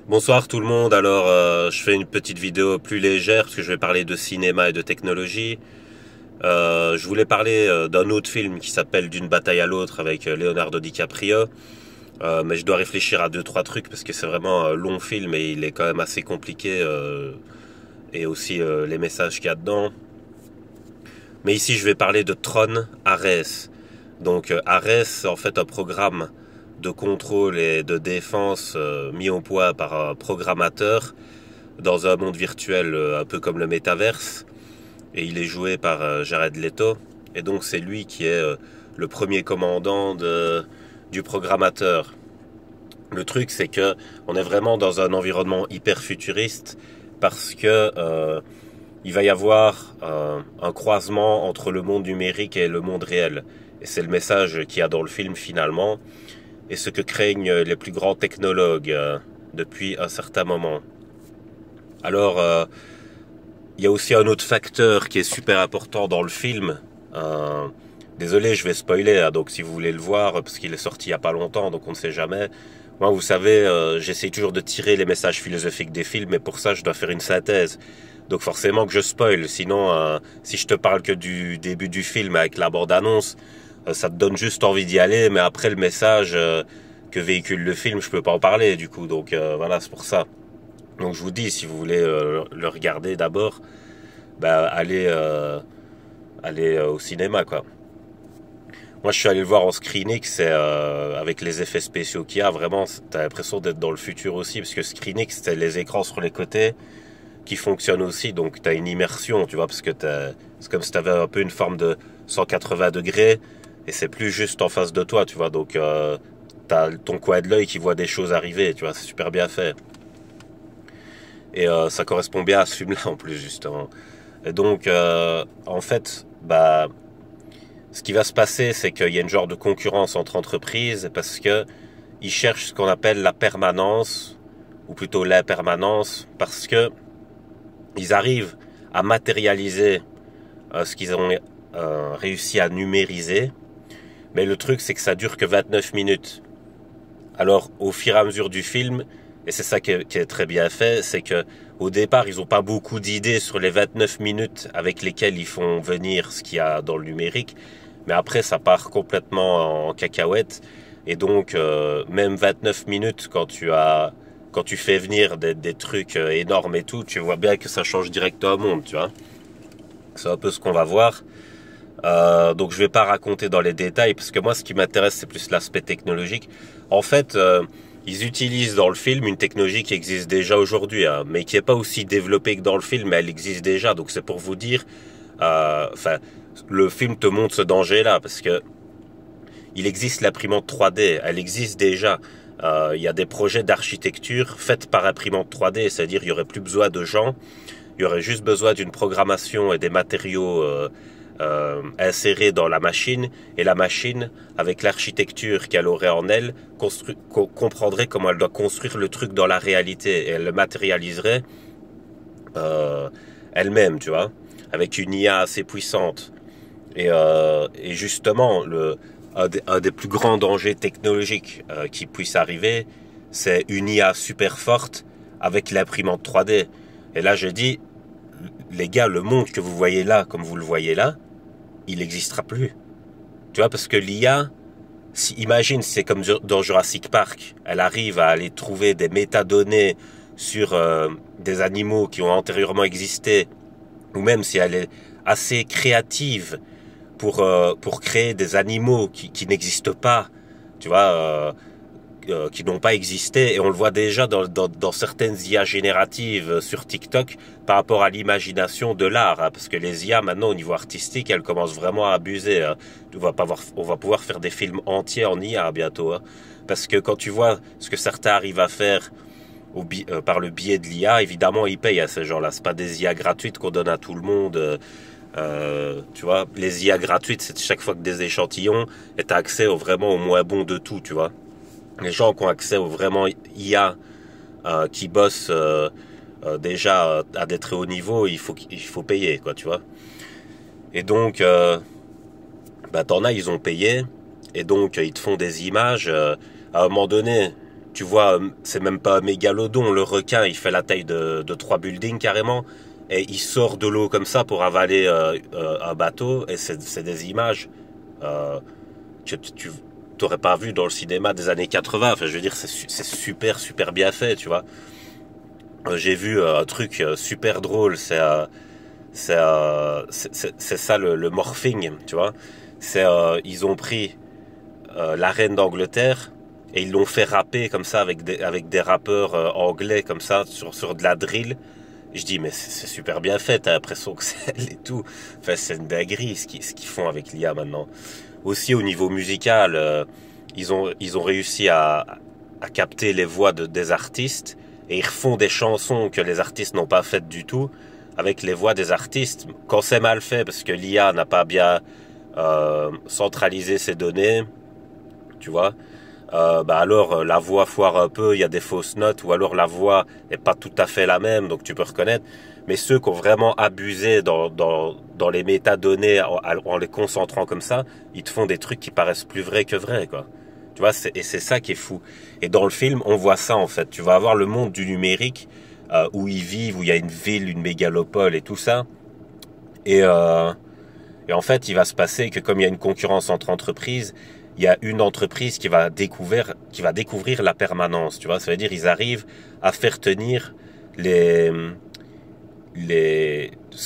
Bonsoir tout le monde, alors je fais une petite vidéo plus légère parce que je vais parler de cinéma et de technologie. Je voulais parler d'un autre film qui s'appelle D'une bataille à l'autre avec Leonardo DiCaprio. Mais je dois réfléchir à deux trois trucs parce que c'est vraiment un long film et il est quand même assez compliqué, et aussi les messages qu'il y a dedans. Mais ici je vais parler de Tron Ares. Donc Ares, c'est en fait un programme de contrôle et de défense mis au point par un programmateur dans un monde virtuel un peu comme le métaverse. Et il est joué par Jared Leto. Et donc c'est lui qui est le premier commandant du programmateur. Le truc, c'est que on est vraiment dans un environnement hyper futuriste parce que il va y avoir un croisement entre le monde numérique et le monde réel. Et c'est le message qu'il y a dans le film finalement, et ce que craignent les plus grands technologues depuis un certain moment. Alors, il y a aussi un autre facteur qui est super important dans le film. Euh, Désolé, je vais spoiler, hein, donc si vous voulez le voir, parce qu'il est sorti il y a pas longtemps, donc on ne sait jamais. Moi, vous savez, j'essaie toujours de tirer les messages philosophiques des films, mais pour ça, je dois faire une synthèse. Donc forcément que je spoil, sinon, si je te parle que du début du film avec la bande-annonce, ça te donne juste envie d'y aller, mais après le message que véhicule le film, je peux pas en parler, du coup, donc voilà, c'est pour ça. Donc je vous dis, si vous voulez le regarder d'abord, bah allez au cinéma quoi. Moi je suis allé le voir en ScreenX, et avec les effets spéciaux qu'il y a, vraiment t'as l'impression d'être dans le futur aussi, parce que ScreenX c'est les écrans sur les côtés qui fonctionnent aussi, donc t'as une immersion, tu vois, parce que c'est comme si t'avais un peu une forme de 180 degrés, et c'est plus juste en face de toi, tu vois, donc t'as ton coin de l'œil qui voit des choses arriver, tu vois, c'est super bien fait. Et ça correspond bien à ce film-là en plus justement. Et donc en fait, bah ce qui va se passer, c'est qu'il y a une genre de concurrence entre entreprises parce que ils cherchent ce qu'on appelle la permanence, ou plutôt l'impermanence, parce que ils arrivent à matérialiser ce qu'ils ont réussi à numériser. Mais le truc, c'est que ça dure que 29 minutes. Alors, au fur et à mesure du film, et c'est ça qui est très bien fait, c'est que au départ, ils n'ont pas beaucoup d'idées sur les 29 minutes avec lesquelles ils font venir ce qu'il y a dans le numérique, mais après, ça part complètement en cacahuète. Et donc, même 29 minutes, quand tu fais venir des trucs énormes et tout, tu vois bien que ça change directement au monde, tu vois. C'est un peu ce qu'on va voir. Donc je vais pas raconter dans les détails parce que moi ce qui m'intéresse c'est plus l'aspect technologique. En fait, ils utilisent dans le film une technologie qui existe déjà aujourd'hui, hein, mais qui est pas aussi développée que dans le film, mais elle existe déjà. Donc c'est pour vous dire, enfin, le film te montre ce danger-là parce que il existe l'imprimante 3D, elle existe déjà. Il y a des projets d'architecture faits par imprimante 3D, c'est-à-dire il y aurait plus besoin de gens, il y aurait juste besoin d'une programmation et des matériaux insérés dans la machine, et la machine, avec l'architecture qu'elle aurait en elle, comprendrait comment elle doit construire le truc dans la réalité, et elle le matérialiserait euh, elle-même, tu vois, avec une IA assez puissante. Et justement, un des plus grands dangers technologiques qui puisse arriver, c'est une IA super forte avec l'imprimante 3D. Et là, je dis, les gars, le monde que vous voyez là, comme vous le voyez là, il n'existera plus. Tu vois, parce que l'IA, imagine, c'est comme dans Jurassic Park, elle arrive à aller trouver des métadonnées sur des animaux qui ont antérieurement existé, ou même si elle est assez créative pour créer des animaux qui n'existent pas, tu vois, qui n'ont pas existé, et on le voit déjà dans certaines IA génératives sur TikTok par rapport à l'imagination de l'art, hein, parce que les IA maintenant au niveau artistique, elles commencent vraiment à abuser. Hein. On va pouvoir faire des films entiers en IA bientôt, hein, parce que quand tu vois ce que certains arrivent à faire par le biais de l'IA, évidemment ils payent à ces gens-là. C'est pas des IA gratuites qu'on donne à tout le monde. Tu vois, les IA gratuites, c'est chaque fois que des échantillons, et t'as accès vraiment au moins bon de tout, tu vois. Les gens qui ont accès au vraiment IA, qui bossent déjà à des très hauts niveaux, il faut payer, quoi, tu vois. Et donc, bah t'en as, ils ont payé, et donc ils te font des images. À un moment donné, tu vois, c'est même pas un mégalodon, le requin, il fait la taille de 3 buildings carrément, et il sort de l'eau comme ça pour avaler un bateau, et c'est des images que tu t'aurais pas vu dans le cinéma des années 80. Enfin, je veux dire, c'est super bien fait, tu vois. J'ai vu un truc super drôle, c'est ça le morphing, tu vois. Ils ont pris la reine d'Angleterre et ils l'ont fait rapper comme ça avec des rappeurs anglais comme ça sur de la drill. Et je dis mais c'est super bien fait, t'as l'impression que c'est elle et tout. Enfin c'est une dinguerie ce qu'ils font avec l'IA maintenant. Aussi au niveau musical, ils ont réussi à capter les voix des artistes et ils refont des chansons que les artistes n'ont pas faites du tout avec les voix des artistes. Quand c'est mal fait parce que l'IA n'a pas bien centralisé ses données, tu vois, alors la voix foire un peu, il y a des fausses notes, ou alors la voix est pas tout à fait la même, donc tu peux reconnaître. Mais ceux qui ont vraiment abusé dans les métadonnées en les concentrant comme ça, ils te font des trucs qui paraissent plus vrais que vrais, quoi. Tu vois, et c'est ça qui est fou. Et dans le film, on voit ça en fait. Tu vas avoir le monde du numérique où ils vivent, où il y a une ville, une mégalopole et tout ça. Et en fait, il va se passer que comme il y a une concurrence entre entreprises, il y a une entreprise qui va découvrir la permanence. Tu vois, ça veut dire ils arrivent à faire tenir ce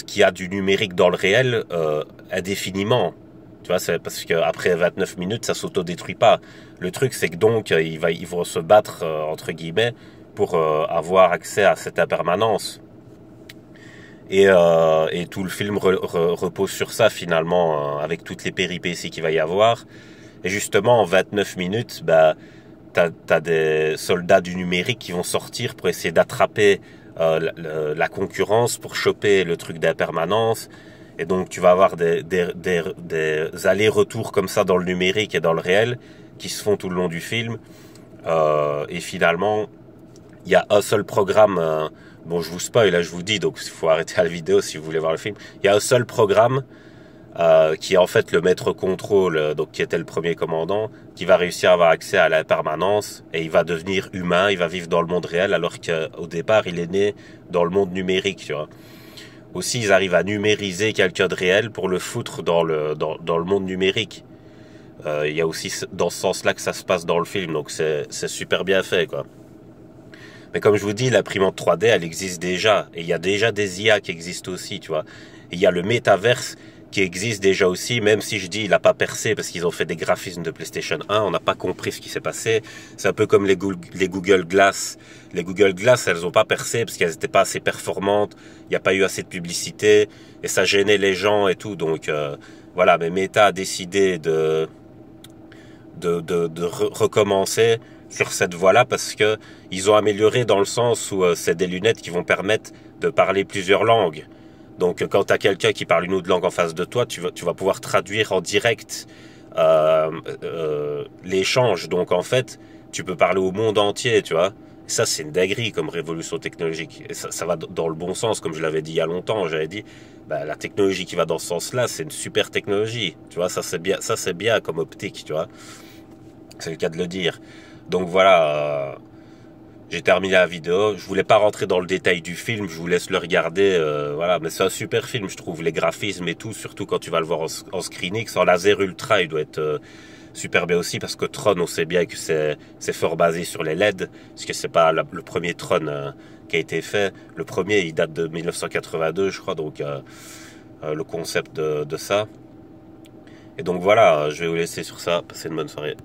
qu'il y a du numérique dans le réel indéfiniment. Tu vois, c'est parce qu'après 29 minutes, ça s'autodétruit pas. Le truc, c'est que donc ils vont se battre entre guillemets pour avoir accès à cette impermanence. Et tout le film repose sur ça finalement, avec toutes les péripéties qu'il va y avoir. Et justement, en 29 minutes, t'as des soldats du numérique qui vont sortir pour essayer d'attraper la concurrence, pour choper le truc d'impermanence. Et donc, tu vas avoir des allers-retours comme ça dans le numérique et dans le réel qui se font tout le long du film. Et finalement, il y a un seul programme. Bon, je vous spoil, là, je vous dis, donc il faut arrêter la vidéo si vous voulez voir le film. Il y a un seul programme qui est en fait le maître contrôle, donc qui était le premier commandant, qui va réussir à avoir accès à la permanence et il va devenir humain, il va vivre dans le monde réel alors qu'au départ il est né dans le monde numérique, tu vois. Aussi ils arrivent à numériser quelqu'un de réel pour le foutre dans le monde numérique. Il y a aussi dans ce sens-là que ça se passe dans le film, donc c'est super bien fait, quoi. Mais comme je vous dis, l'imprimante 3D, elle existe déjà. Et il y a déjà des IA qui existent aussi, tu vois. Et il y a le métaverse qui existe déjà aussi, même si je dis il n'a pas percé parce qu'ils ont fait des graphismes de PlayStation 1, on n'a pas compris ce qui s'est passé. C'est un peu comme les Google Glass. Les Google Glass, elles n'ont pas percé parce qu'elles n'étaient pas assez performantes, il n'y a pas eu assez de publicité, et ça gênait les gens et tout. Donc voilà, mais Meta a décidé de recommencer sur cette voie-là parce que ils ont amélioré dans le sens où c'est des lunettes qui vont permettre de parler plusieurs langues. Donc quand tu as quelqu'un qui parle une autre langue en face de toi, tu vas pouvoir traduire en direct l'échange. Donc en fait, tu peux parler au monde entier, tu vois. Et ça, c'est une dinguerie comme révolution technologique. Et ça va dans le bon sens, comme je l'avais dit il y a longtemps. J'avais dit, la technologie qui va dans ce sens-là, c'est une super technologie. Tu vois, ça c'est bien comme optique, tu vois. C'est le cas de le dire. Donc voilà, j'ai terminé la vidéo. Je voulais pas rentrer dans le détail du film, je vous laisse le regarder. Voilà, mais c'est un super film, je trouve, les graphismes et tout, surtout quand tu vas le voir en ScreenX, en laser ultra, il doit être super bien aussi parce que Tron, on sait bien que c'est fort basé sur les LED, parce que c'est pas le premier Tron qui a été fait. Le premier, il date de 1982, je crois, donc le concept de ça. Et donc voilà, je vais vous laisser sur ça. Passez une bonne soirée.